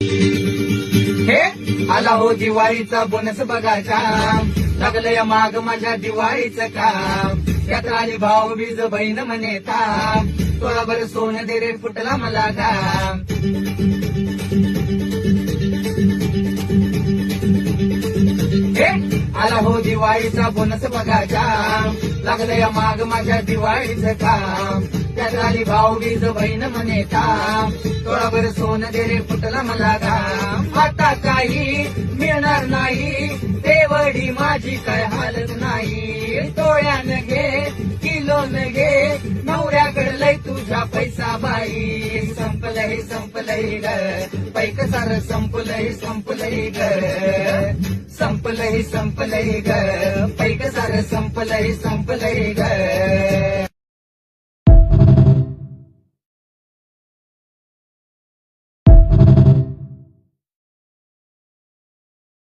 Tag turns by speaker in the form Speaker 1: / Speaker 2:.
Speaker 1: हे आला हो दिवाळीचा बोनस बघायचा, लागलंय माग माझ्या दिवाळीचं काम. यात आली भाऊ बीज बहीण म्हणे थांब, तोळाभर सोनं दे रे फुटला मला घाम. हे आला हो दिवाळीचा बोनस बघायचा, लागलंय माग माझ्या दिवाळीचं काम. त्यात आली भाऊ बीज बहीण म्हणे थांब, तोळाभर सोनं दे रे फुटला मला घाम. आता काही मिळणार नाही, तेवढी माझी काय हालत नाही. तोळ्यानं घे किलोनं घे, नवऱ्याकडे लय तुझा पैसा बाई. संपलंय संपलंय ग पैक सारं, संपलंय संपलंय ग, संपलंय संपलंय ग पैक सारं, संपलंय संपलंय ग.